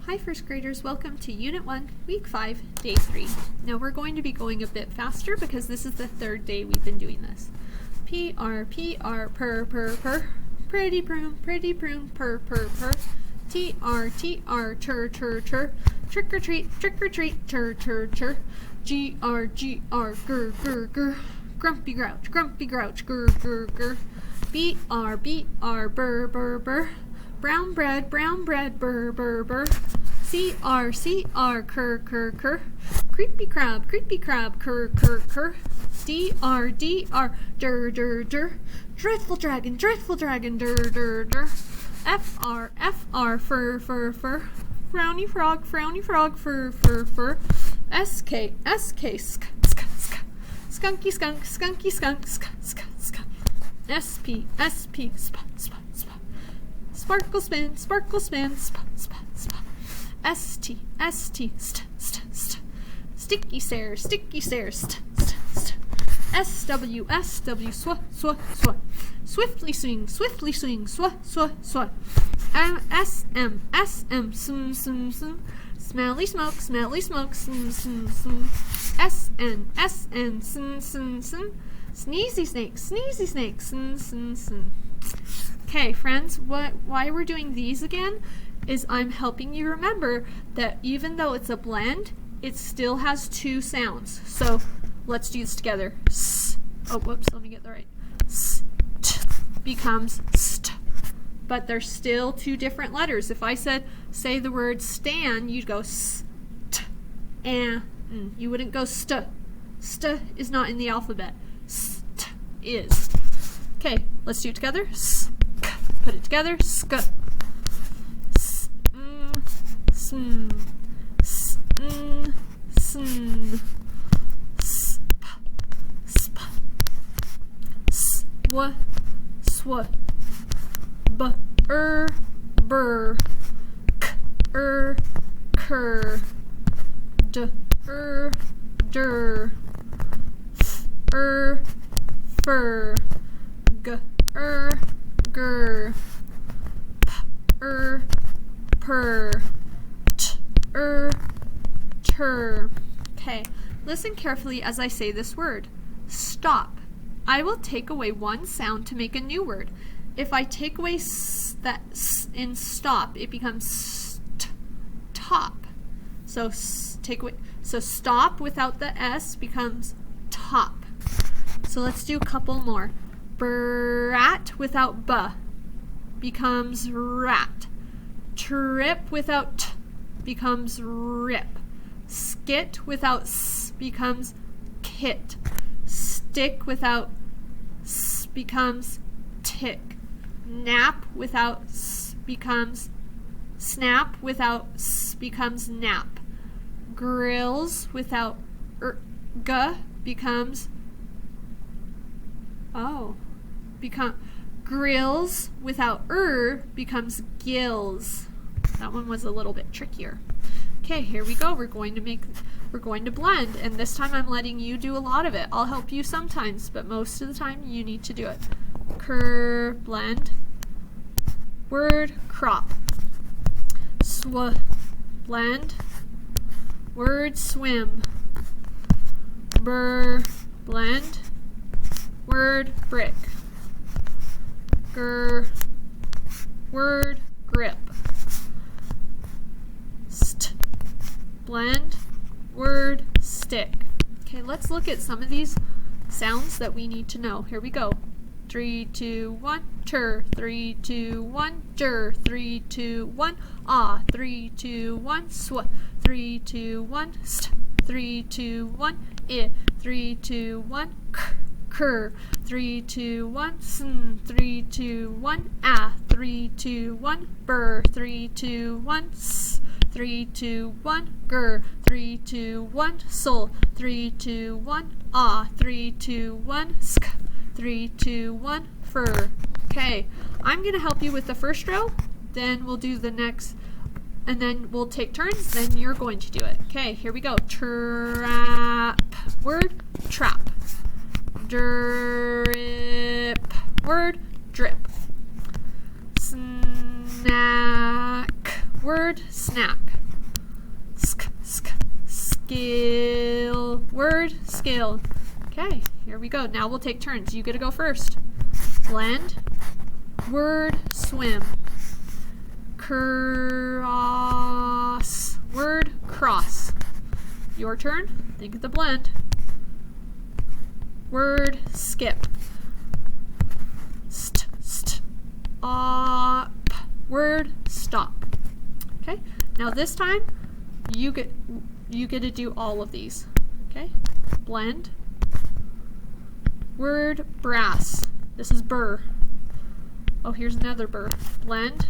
Hi first graders, welcome to Unit 1, Week 5, Day 3. Now we're going to be going a bit faster because this is the third day we've been doing this. P-R, purr, pretty prune, purr, T-R, chur, trick or treat, chur, G-R, grr, grumpy grouch, grr, B-R, burr, brown bread, burr, C-R, cur, creepy crab, cur, D-R, dur, dreadful dragon, dur, F-R, fur, frowny frog, fur, S-K, skunky skunk, S-P, sparkle spin, S-T, sticky stairs, S-W, swiftly swing, swa, S-M, smelly smoke, S-N, sneezy snake, Okay, friends, why we're doing these again is I'm helping you remember that even though it's a blend, it still has two sounds. So let's do this together. S. Oh, whoops, let me get that right. S, t, becomes st. But they're still two different letters. If I say the word stan, you'd go s, t, and you wouldn't go st. St is not in the alphabet. St is. Okay, let's do it together. S, k. Put it together. Sk. S, sn, sn, sn. Sp, sw, b, burr, k, cur, d, dur, f, fur, g, gur, p, purr, t, tur. Okay, listen carefully as I say this word. Stop. I will take away one sound to make a new word. If I take away that s in stop, it becomes top. So so stop without the s becomes top. So let's do a couple more. Brat without b becomes rat. Trip without t becomes rip. Skit without s becomes kit. Stick without s becomes tick. Nap without s becomes snap. Without s becomes nap. Grills without g becomes grills without becomes gills. That one was a little bit trickier. Okay, here we go. We're going to blend, and this time I'm letting you do a lot of it. I'll help you sometimes, but most of the time you need to do it. Blend. Word, crop. Blend. Word, swim. Blend. Word, brick. Word, grip. Blend. Word, stick. Okay, let's look at some of these sounds that we need to know. Here we go. 3, 2, 1, chur. 3, 2, 1, jur. 3, 2, 1, ah. 3, 2, 1, sw. 3, 2, 1, st. 3, 2, 1, I. 3, 2, 1, cur. 3, 2, 1, sn. 3, 2, 1, ah. 3, 2, 1, burr. 3, 2, 1, s. 3, 2, 1, gur. 3, 2, 1, sol. 3, 2, 1, ah. 3, 2, 1, sk. 3, 2, 1, fur. Okay, I'm going to help you with the first row, then we'll do the next, and then we'll take turns, then you're going to do it. Okay, here we go. Trap. Word, trap. Drip. Word, drip. Snack. Word, snack. skill. Word, skill. Okay, here we go. Now we'll take turns. You get to go first. Blend. Word, swim. Cross. Word, cross. Your turn. Think of the blend. Word, skip. Up. Word, stop. Okay. Now this time, you get to do all of these. Okay. Blend. Word, brass. This is burr. Oh, here's another burr. Blend.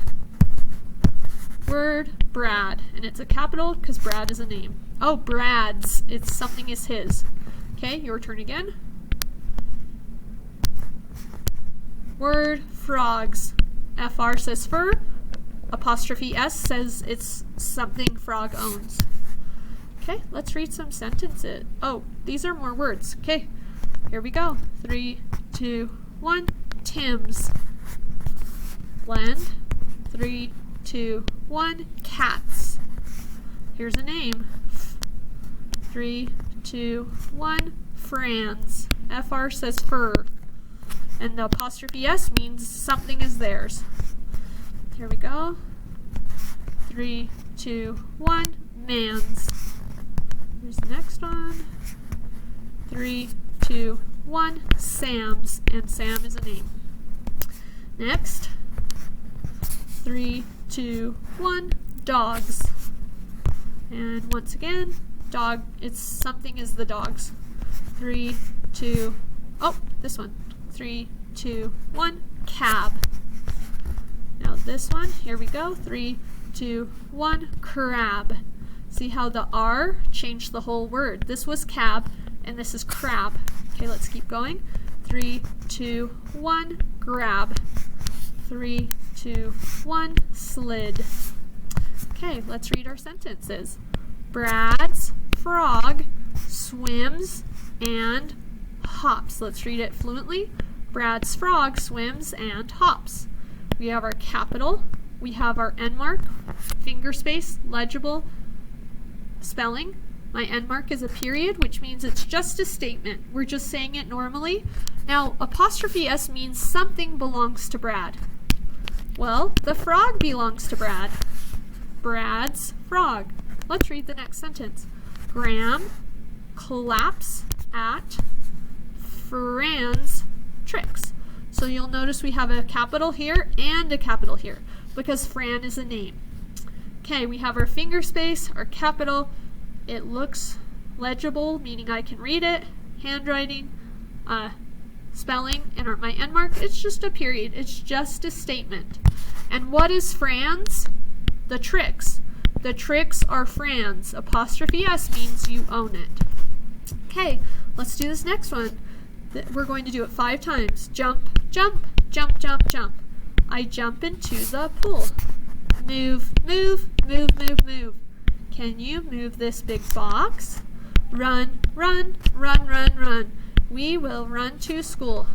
Word, Brad. And it's a capital because Brad is a name. Oh, Brad's. It's something is his. Okay, your turn again. Word, frogs. FR says fur. Apostrophe S says it's something frog owns. Okay, let's read some sentences. Oh, these are more words. Okay, here we go. 3, 2, 1. Tim's. Blend. 3, 2, 1. Cats. Here's a name. 3, 2, 1. Franz. FR says fur. And the apostrophe S means something is theirs. Here we go. 3, 2, 1. Man's. Here's the next one. 3, 2, 1. Sam's. And Sam is a name. Next. 3, 2, 1. Dogs. And once again, dog, it's something is the dogs. 3, 2, oh, this one. 3, 2, 1. Cab. Now this one, here we go. 3, 2, 1. Crab. See how the R changed the whole word. This was cab, and this is crab. Okay, let's keep going. 3, 2, 1. Grab. 3, 2, 1. Slid. Okay, let's read our sentences. Brad's frog swims and hops. Let's read it fluently. Brad's frog swims and hops. We have our capital. We have our end mark, finger space, legible, spelling. My end mark is a period, which means it's just a statement. We're just saying it normally. Now, apostrophe S means something belongs to Brad. Well, the frog belongs to Brad. Brad's frog. Let's read the next sentence. Graham claps at Fran's tricks. So you'll notice we have a capital here and a capital here because Fran is a name. Okay, we have our finger space, our capital. It looks legible, meaning I can read it. Handwriting, spelling, and my end mark, it's just a period. It's just a statement. And what is Fran's? The tricks. The tricks are Fran's. Apostrophe S means you own it. Okay, let's do this next one. We're going to do it 5 times. Jump, jump, jump, jump, jump. I jump into the pool. Move, move, move, move, move. Can you move this big box? Run, run, run, run, run. We will run to school.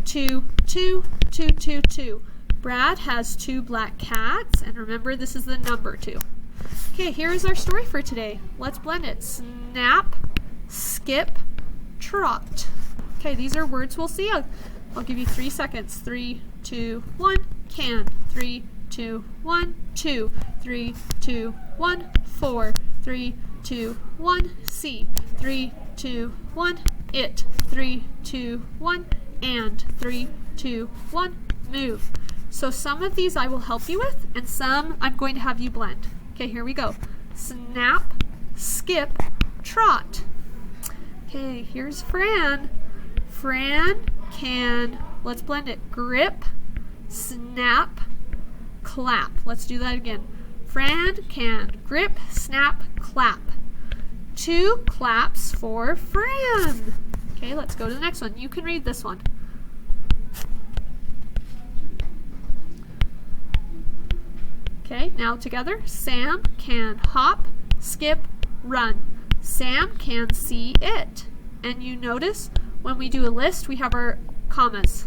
2, 2, 2, 2, 2. Brad has 2 black cats, and remember this is the number 2. Okay, here is our story for today. Let's blend it. Snap, skip, trot. Okay, these are words we'll see. I'll give you 3 seconds. 3, 2, 1. Can. 3, 2, 1. 2. 3, 2, 1. 4. 3, 2, 1. See. 3, 2, 1. It. 3, 2, 1. And. 3, 2, 1. Move. So some of these I will help you with, and some I'm going to have you blend. Okay, here we go. Snap, skip, trot. Okay, here's Fran. Fran can, let's blend it, grip, snap, clap. Let's do that again. Fran can grip, snap, clap. 2 claps for Fran. Okay, let's go to the next one. You can read this one. Okay, now together. Sam can hop, skip, run. Sam can see it. And you notice when we do a list, we have our commas.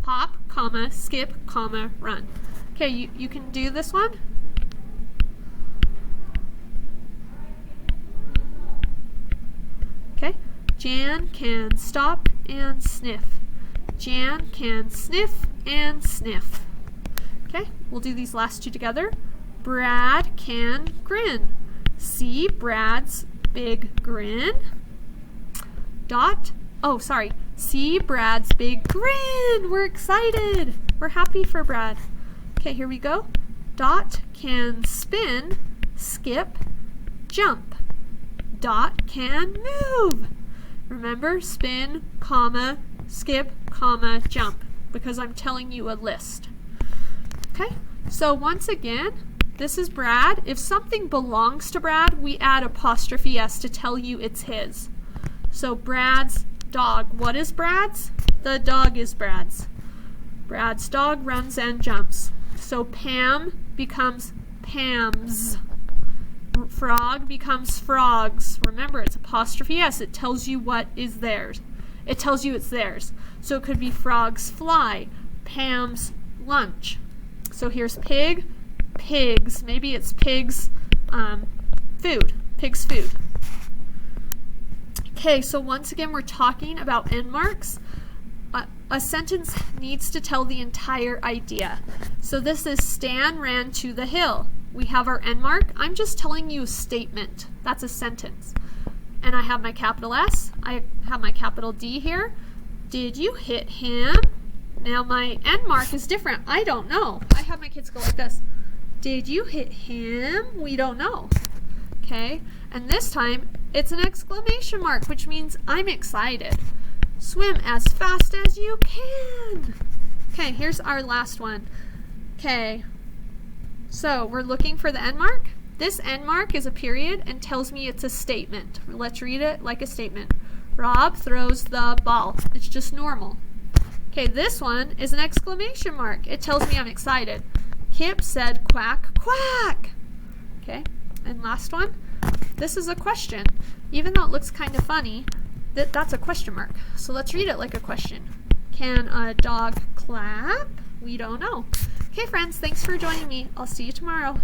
Hop, comma, skip, comma, run. Okay, you can do this one. Jan can stop and sniff. Jan can sniff and sniff. Okay, we'll do these last two together. Brad can grin. See Brad's big grin. See Brad's big grin. We're excited. We're happy for Brad. Okay, here we go. Dot can spin, skip, jump. Dot can move. Remember, spin, comma, skip, comma, jump, because I'm telling you a list. Okay, so once again, this is Brad. If something belongs to Brad, we add apostrophe S to tell you it's his. So Brad's dog. What is Brad's? The dog is Brad's. Brad's dog runs and jumps. So Pam becomes Pam's. Frog becomes Frog's. Remember, it's apostrophe S. It tells you what is theirs. It tells you it's theirs. So it could be Frog's fly, Pam's lunch. So here's pig, pigs. Maybe it's pig's food. Pig's food. Okay, so once again, we're talking about end marks. A sentence needs to tell the entire idea. So this is Stan ran to the hill. We have our end mark. I'm just telling you a statement. That's a sentence. And I have my capital S. I have my capital D here. Did you hit him? Now my end mark is different. I don't know. I have my kids go like this. Did you hit him? We don't know. Okay, and this time it's an exclamation mark, which means I'm excited. Swim as fast as you can. Okay, here's our last one. Okay, so we're looking for the end mark. This end mark is a period and tells me it's a statement. Let's read it like a statement. Rob throws the ball. It's just normal. Okay, this one is an exclamation mark. It tells me I'm excited. Kip said quack, quack. Okay, and last one. This is a question. Even though it looks kind of funny, that's a question mark. So let's read it like a question. Can a dog clap? We don't know. Okay, friends, thanks for joining me. I'll see you tomorrow.